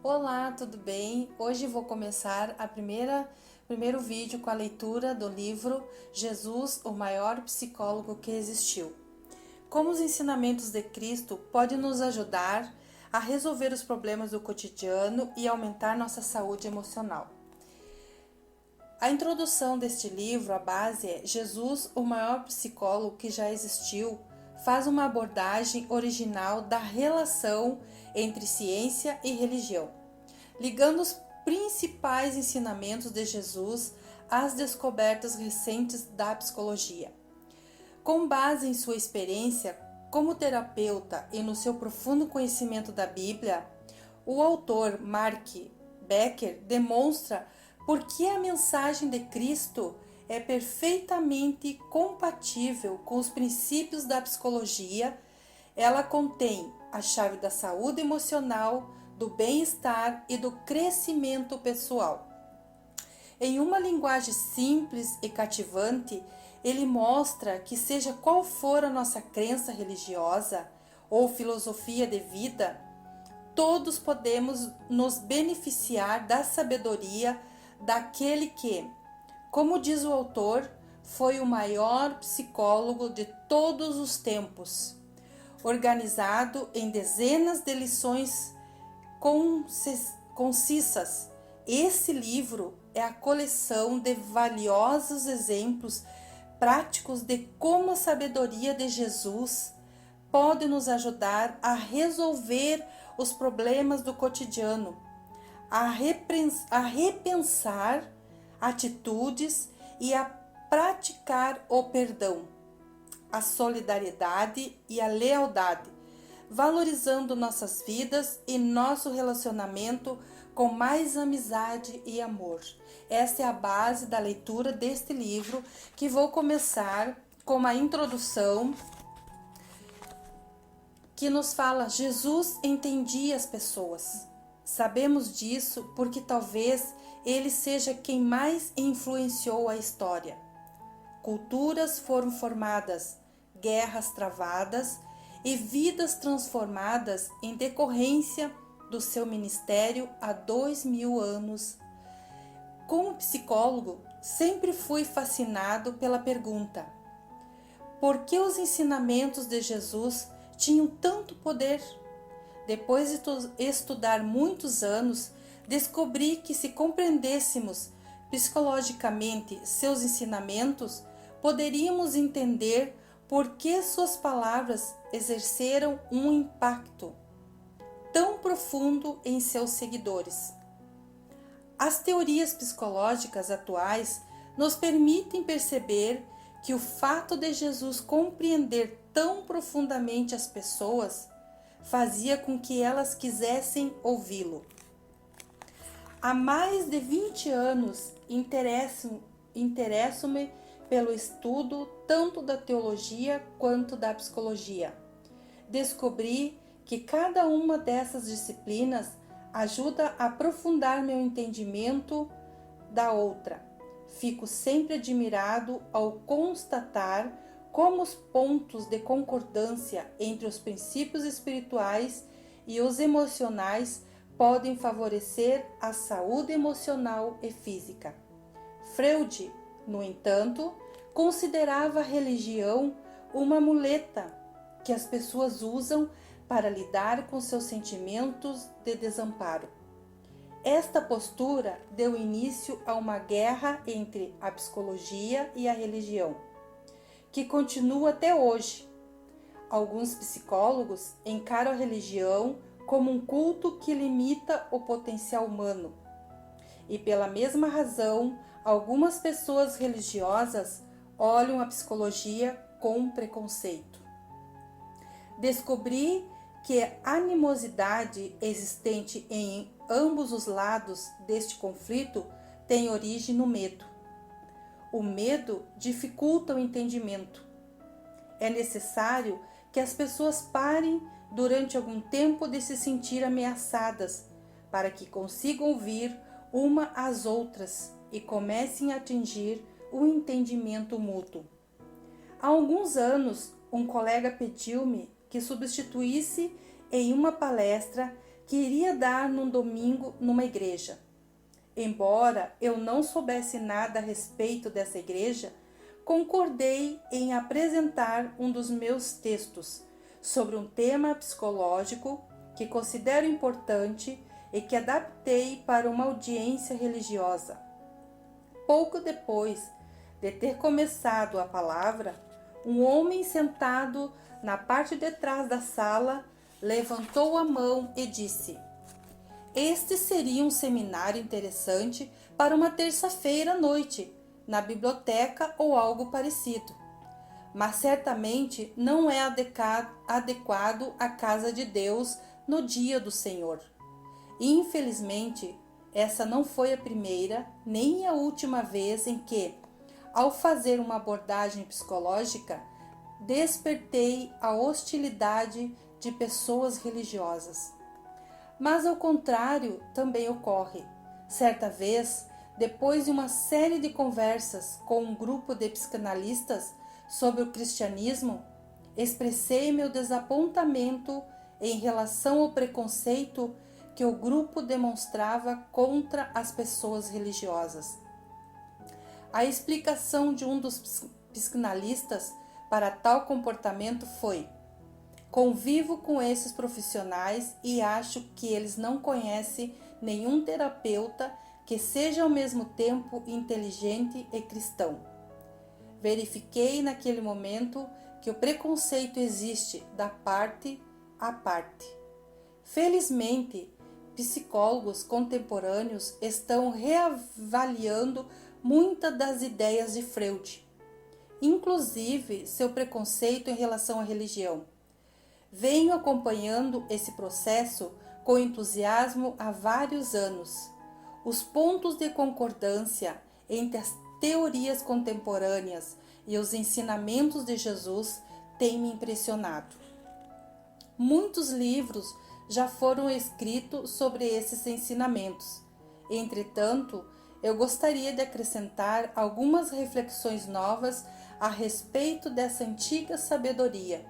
Olá, tudo bem? Hoje vou começar primeiro vídeo com a leitura do livro Jesus, o maior psicólogo que existiu. Como os ensinamentos de Cristo podem nos ajudar a resolver os problemas do cotidiano e aumentar nossa saúde emocional. A introdução deste livro, a base é Jesus, o maior psicólogo que já existiu, faz uma abordagem original da relação entre ciência e religião, ligando os principais ensinamentos de Jesus às descobertas recentes da psicologia. Com base em sua experiência como terapeuta e no seu profundo conhecimento da Bíblia, o autor Mark Becker demonstra por que a mensagem de Cristo é perfeitamente compatível com os princípios da psicologia. Ela contém a chave da saúde emocional, do bem-estar e do crescimento pessoal. Em uma linguagem simples e cativante, ele mostra que, seja qual for a nossa crença religiosa ou filosofia de vida, todos podemos nos beneficiar da sabedoria daquele que, como diz o autor, foi o maior psicólogo de todos os tempos, organizado em dezenas de lições concisas. Esse livro é a coleção de valiosos exemplos práticos de como a sabedoria de Jesus pode nos ajudar a resolver os problemas do cotidiano, a repensar atitudes e a praticar o perdão, a solidariedade e a lealdade, valorizando nossas vidas e nosso relacionamento com mais amizade e amor. Essa é a base da leitura deste livro, que vou começar com uma introdução que nos fala: Jesus entendia as pessoas. Sabemos disso porque talvez ele seja quem mais influenciou a história. Culturas foram formadas, guerras travadas e vidas transformadas em decorrência do seu ministério há 2000 anos. Como psicólogo, sempre fui fascinado pela pergunta: por que os ensinamentos de Jesus tinham tanto poder? Depois de estudar muitos anos, descobri que, se compreendêssemos psicologicamente seus ensinamentos, poderíamos entender por que suas palavras exerceram um impacto tão profundo em seus seguidores. As teorias psicológicas atuais nos permitem perceber que o fato de Jesus compreender tão profundamente as pessoas fazia com que elas quisessem ouvi-lo. Há mais de 20 anos interesso-me pelo estudo tanto da teologia quanto da psicologia. Descobri que cada uma dessas disciplinas ajuda a aprofundar meu entendimento da outra. Fico sempre admirado ao constatar como os pontos de concordância entre os princípios espirituais e os emocionais podem favorecer a saúde emocional e física. Freud, no entanto, considerava a religião uma muleta que as pessoas usam para lidar com seus sentimentos de desamparo. Esta postura deu início a uma guerra entre a psicologia e a religião, que continua até hoje. Alguns psicólogos encaram a religião como um culto que limita o potencial humano. E, pela mesma razão, algumas pessoas religiosas olham a psicologia com preconceito. Descobri que a animosidade existente em ambos os lados deste conflito tem origem no medo. O medo dificulta o entendimento. É necessário que as pessoas parem durante algum tempo de se sentir ameaçadas, para que consigam ouvir uma às outras e comecem a atingir o entendimento mútuo. Há alguns anos, um colega pediu-me que substituísse em uma palestra que iria dar num domingo numa igreja. Embora eu não soubesse nada a respeito dessa igreja, concordei em apresentar um dos meus textos sobre um tema psicológico que considero importante e que adaptei para uma audiência religiosa. Pouco depois de ter começado a palavra, um homem sentado na parte de trás da sala levantou a mão e disse: "Este seria um seminário interessante para uma terça-feira à noite, na biblioteca ou algo parecido. Mas certamente não é adequado à casa de Deus no dia do Senhor." E, infelizmente, essa não foi a primeira nem a última vez em que, ao fazer uma abordagem psicológica, despertei a hostilidade de pessoas religiosas. Mas ao contrário também ocorre. Certa vez, depois de uma série de conversas com um grupo de psicanalistas sobre o cristianismo, expressei meu desapontamento em relação ao preconceito que o grupo demonstrava contra as pessoas religiosas. A explicação de um dos psicanalistas para tal comportamento foi: "Convivo com esses profissionais e acho que eles não conhecem nenhum terapeuta que seja ao mesmo tempo inteligente e cristão." Verifiquei naquele momento que o preconceito existe da parte a parte. Felizmente, psicólogos contemporâneos estão reavaliando muitas das ideias de Freud, inclusive seu preconceito em relação à religião. Venho acompanhando esse processo com entusiasmo há vários anos. Os pontos de concordância entre as teorias contemporâneas e os ensinamentos de Jesus têm me impressionado. Muitos livros já foram escritos sobre esses ensinamentos. Entretanto, eu gostaria de acrescentar algumas reflexões novas a respeito dessa antiga sabedoria.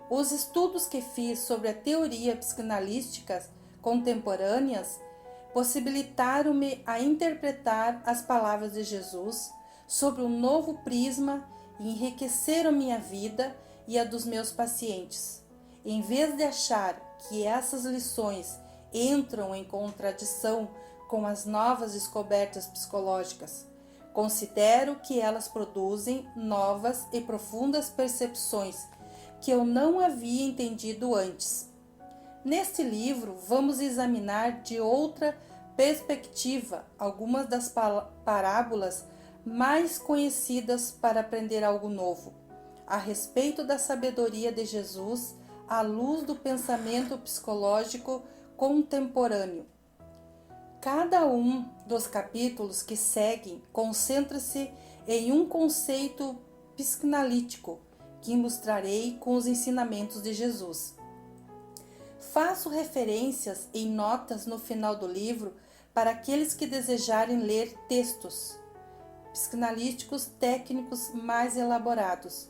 Os estudos que fiz sobre a teoria psicanalística contemporâneas possibilitaram-me a interpretar as palavras de Jesus sobre um novo prisma e enriqueceram minha vida e a dos meus pacientes. Em vez de achar que essas lições entram em contradição com as novas descobertas psicológicas, considero que elas produzem novas e profundas percepções que eu não havia entendido antes. Neste livro, vamos examinar de outra perspectiva algumas das parábolas mais conhecidas para aprender algo novo a respeito da sabedoria de Jesus à luz do pensamento psicológico contemporâneo. Cada um dos capítulos que seguem concentra-se em um conceito psicanalítico que ilustrarei com os ensinamentos de Jesus. Faço referências em notas no final do livro para aqueles que desejarem ler textos psicanalíticos técnicos mais elaborados.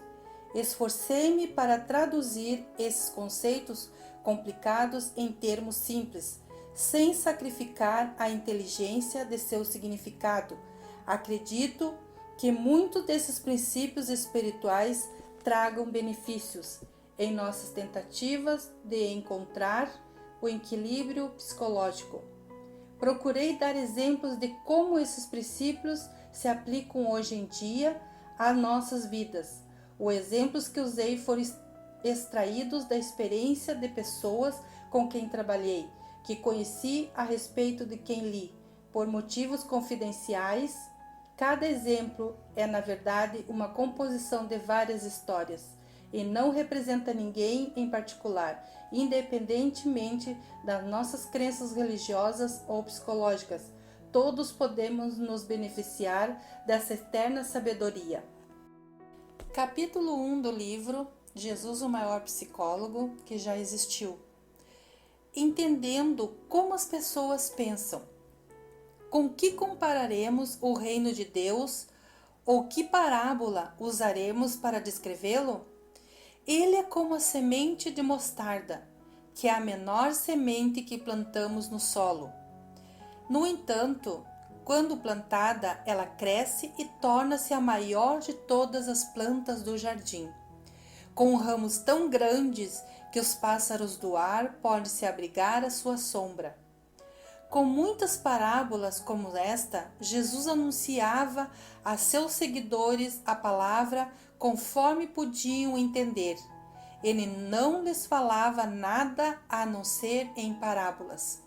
Esforcei-me para traduzir esses conceitos complicados em termos simples, sem sacrificar a inteligência de seu significado. Acredito que muitos desses princípios espirituais tragam benefícios em nossas tentativas de encontrar o equilíbrio psicológico. Procurei dar exemplos de como esses princípios se aplicam hoje em dia às nossas vidas. Os exemplos que usei foram extraídos da experiência de pessoas com quem trabalhei, que conheci a respeito de quem li, por motivos confidenciais. Cada exemplo é, na verdade, uma composição de várias histórias e não representa ninguém em particular, independentemente das nossas crenças religiosas ou psicológicas. Todos podemos nos beneficiar dessa eterna sabedoria. Capítulo 1 do livro Jesus, o maior psicólogo que já existiu. Entendendo como as pessoas pensam. Com que compararemos o reino de Deus Ou que parábola usaremos para descrevê-lo? Ele é como a semente de mostarda, que é a menor semente que plantamos no solo. No entanto, quando plantada, ela cresce e torna-se a maior de todas as plantas do jardim, com ramos tão grandes que os pássaros do ar podem se abrigar à sua sombra. Com muitas parábolas como esta, Jesus anunciava a seus seguidores a palavra conforme podiam entender. Ele não lhes falava nada a não ser em parábolas.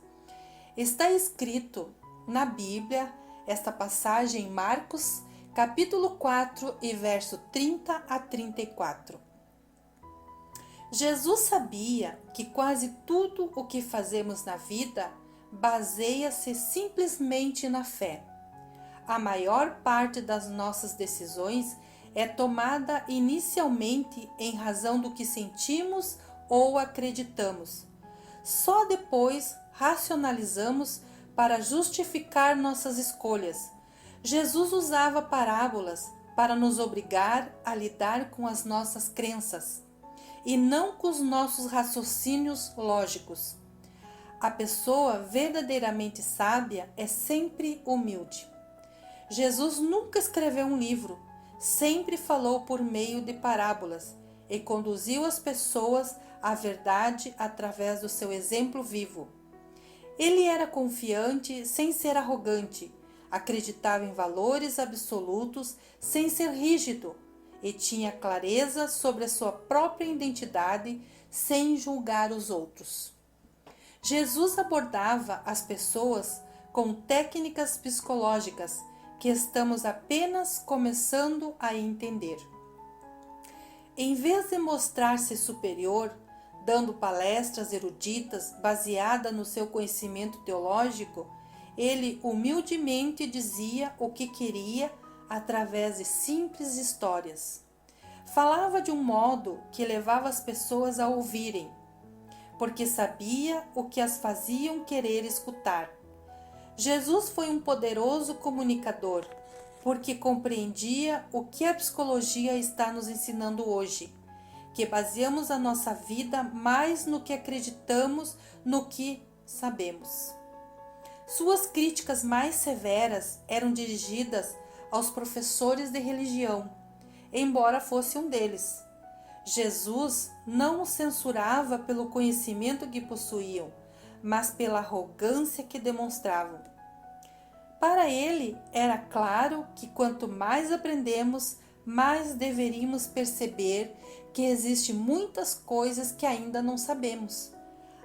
Está escrito na Bíblia esta passagem em Marcos, capítulo 4 e verso 30 a 34. Jesus sabia que quase tudo o que fazemos na vida baseia-se simplesmente na fé. A maior parte das nossas decisões é tomada inicialmente em razão do que sentimos ou acreditamos. Só depois racionalizamos para justificar nossas escolhas. Jesus usava parábolas para nos obrigar a lidar com as nossas crenças e não com os nossos raciocínios lógicos. A pessoa verdadeiramente sábia é sempre humilde. Jesus nunca escreveu um livro, sempre falou por meio de parábolas e conduziu as pessoas à verdade através do seu exemplo vivo. Ele era confiante sem ser arrogante, acreditava em valores absolutos sem ser rígido e tinha clareza sobre a sua própria identidade sem julgar os outros. Jesus abordava as pessoas com técnicas psicológicas que estamos apenas começando a entender. Em vez de mostrar-se superior, dando palestras eruditas baseadas no seu conhecimento teológico, ele humildemente dizia o que queria através de simples histórias. Falava de um modo que levava as pessoas a ouvirem, porque sabia o que as faziam querer escutar. Jesus foi um poderoso comunicador, porque compreendia o que a psicologia está nos ensinando hoje, que baseamos a nossa vida mais no que acreditamos, no que sabemos. Suas críticas mais severas eram dirigidas aos professores de religião, embora fosse um deles. Jesus não os censurava pelo conhecimento que possuíam, mas pela arrogância que demonstravam. Para ele, era claro que quanto mais aprendemos, mais deveríamos perceber que existem muitas coisas que ainda não sabemos.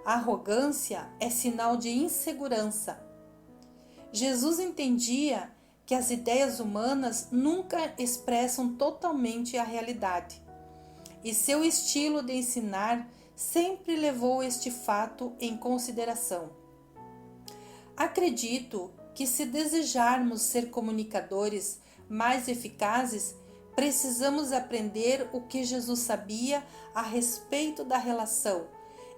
A arrogância é sinal de insegurança. Jesus entendia que as ideias humanas nunca expressam totalmente a realidade, e seu estilo de ensinar sempre levou este fato em consideração. Acredito que, se desejarmos ser comunicadores mais eficazes, precisamos aprender o que Jesus sabia a respeito da relação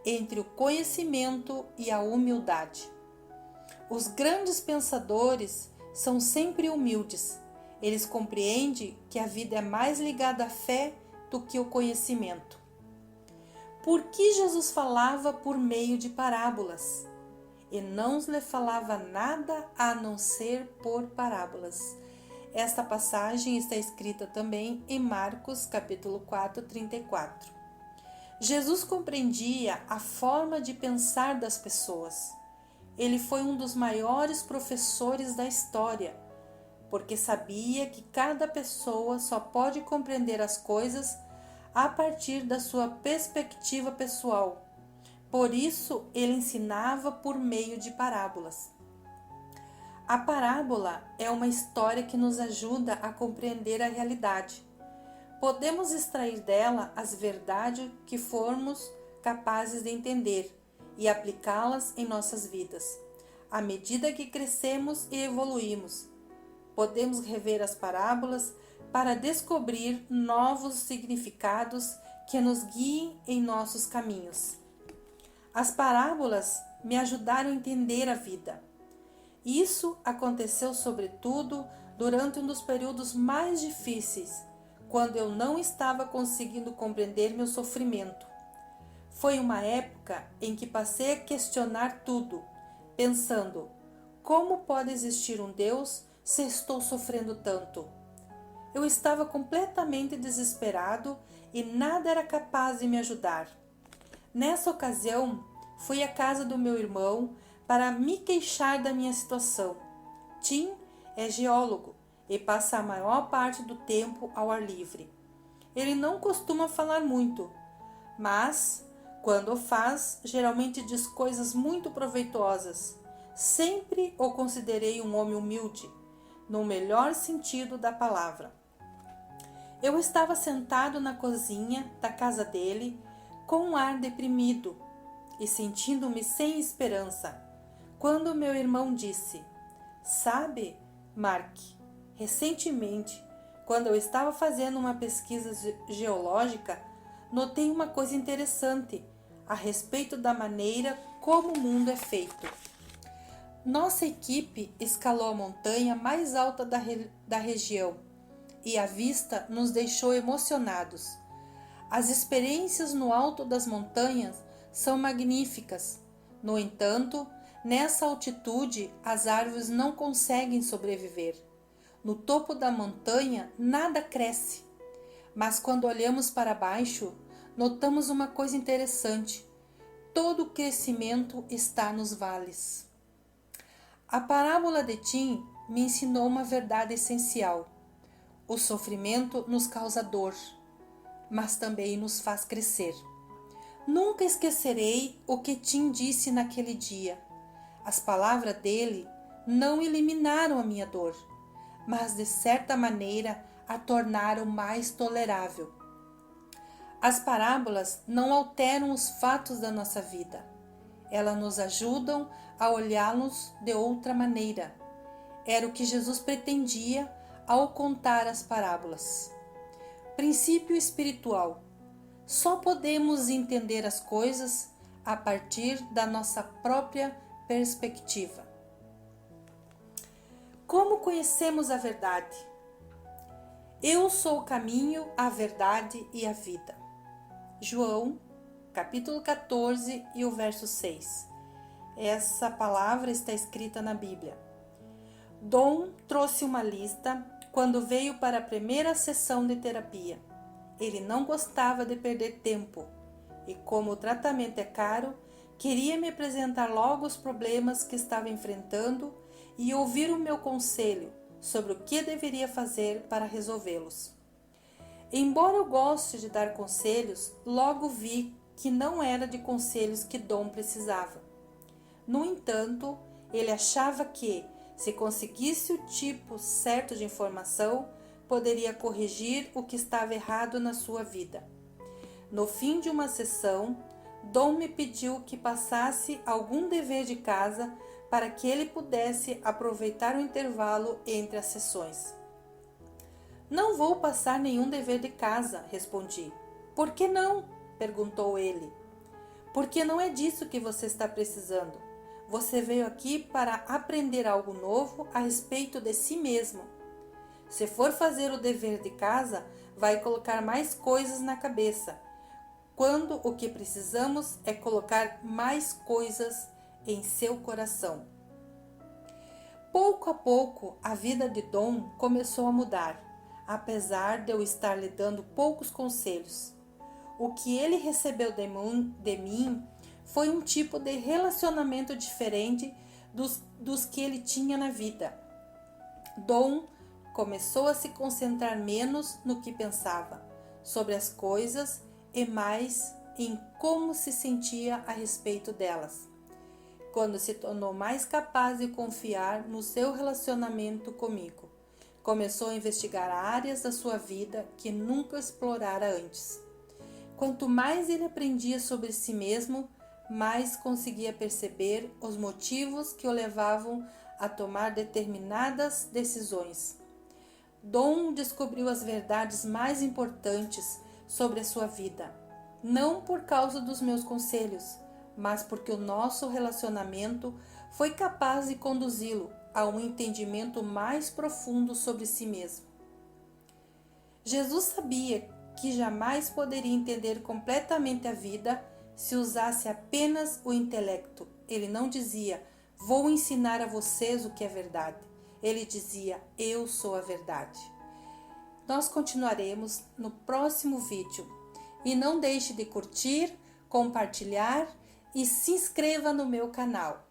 entre o conhecimento e a humildade. Os grandes pensadores são sempre humildes. Eles compreendem que a vida é mais ligada à fé do que o conhecimento. Por que Jesus falava por meio de parábolas? E não lhe falava nada a não ser por parábolas. Esta passagem está escrita também em Marcos, capítulo 4, 34. Jesus compreendia a forma de pensar das pessoas. Ele foi um dos maiores professores da história, porque sabia que cada pessoa só pode compreender as coisas a partir da sua perspectiva pessoal. Por isso, ele ensinava por meio de parábolas. A parábola é uma história que nos ajuda a compreender a realidade. Podemos extrair dela as verdades que formos capazes de entender e aplicá-las em nossas vidas. À medida que crescemos e evoluímos, podemos rever as parábolas para descobrir novos significados que nos guiem em nossos caminhos. As parábolas me ajudaram a entender a vida. Isso aconteceu sobretudo durante um dos períodos mais difíceis, quando eu não estava conseguindo compreender meu sofrimento. Foi uma época em que passei a questionar tudo, pensando: como pode existir um Deus se estou sofrendo tanto? Eu estava completamente desesperado e nada era capaz de me ajudar. Nessa ocasião, fui à casa do meu irmão para me queixar da minha situação. Tim é geólogo e passa a maior parte do tempo ao ar livre. Ele não costuma falar muito, mas, quando o faz, geralmente diz coisas muito proveitosas. Sempre o considerei um homem humilde, no melhor sentido da palavra. Eu estava sentado na cozinha da casa dele, com um ar deprimido e sentindo-me sem esperança, quando meu irmão disse: Sabe, Mark, recentemente, quando eu estava fazendo uma pesquisa geológica, notei uma coisa interessante a respeito da maneira como o mundo é feito. Nossa equipe escalou a montanha mais alta da região e a vista nos deixou emocionados. As experiências no alto das montanhas são magníficas. No entanto, nessa altitude, as árvores não conseguem sobreviver. No topo da montanha, nada cresce. Mas quando olhamos para baixo, notamos uma coisa interessante. Todo o crescimento está nos vales. A parábola de Tim me ensinou uma verdade essencial. O sofrimento nos causa dor, mas também nos faz crescer. Nunca esquecerei o que Tim disse naquele dia. As palavras dele não eliminaram a minha dor, mas de certa maneira a tornaram mais tolerável. As parábolas não alteram os fatos da nossa vida. Elas nos ajudam a olhá-los de outra maneira. Era o que Jesus pretendia ao contar as parábolas. Princípio espiritual. Só podemos entender as coisas a partir da nossa própria perspectiva. Como conhecemos a verdade? Eu sou o caminho, a verdade e a vida. João, capítulo 14 e o verso 6. Essa palavra está escrita na Bíblia. Dom trouxe uma lista quando veio para a primeira sessão de terapia. Ele não gostava de perder tempo e, como o tratamento é caro, queria me apresentar logo os problemas que estava enfrentando e ouvir o meu conselho sobre o que deveria fazer para resolvê-los. Embora eu goste de dar conselhos, logo vi que não era de conselhos que Dom precisava. No entanto, ele achava que, se conseguisse o tipo certo de informação, poderia corrigir o que estava errado na sua vida. No fim de uma sessão, Dom me pediu que passasse algum dever de casa para que ele pudesse aproveitar o intervalo entre as sessões. Não vou passar nenhum dever de casa, respondi. Por que não? Perguntou ele. Porque não é disso que você está precisando. Você veio aqui para aprender algo novo a respeito de si mesmo. Se for fazer o dever de casa, vai colocar mais coisas na cabeça, quando o que precisamos é colocar mais coisas em seu coração. Pouco a pouco, a vida de Dom começou a mudar, apesar de eu estar lhe dando poucos conselhos. O que ele recebeu de mim foi um tipo de relacionamento diferente dos que ele tinha na vida. Dom começou a se concentrar menos no que pensava sobre as coisas e mais em como se sentia a respeito delas. Quando se tornou mais capaz de confiar no seu relacionamento comigo, começou a investigar áreas da sua vida que nunca explorara antes. Quanto mais ele aprendia sobre si mesmo, mais conseguia perceber os motivos que o levavam a tomar determinadas decisões. Dom descobriu as verdades mais importantes sobre a sua vida, não por causa dos meus conselhos, mas porque o nosso relacionamento foi capaz de conduzi-lo a um entendimento mais profundo sobre si mesmo. Jesus sabia que jamais poderia entender completamente a vida se usasse apenas o intelecto. Ele não dizia, vou ensinar a vocês o que é verdade. Ele dizia, eu sou a verdade. Nós continuaremos no próximo vídeo. E não deixe de curtir, compartilhar e se inscreva no meu canal.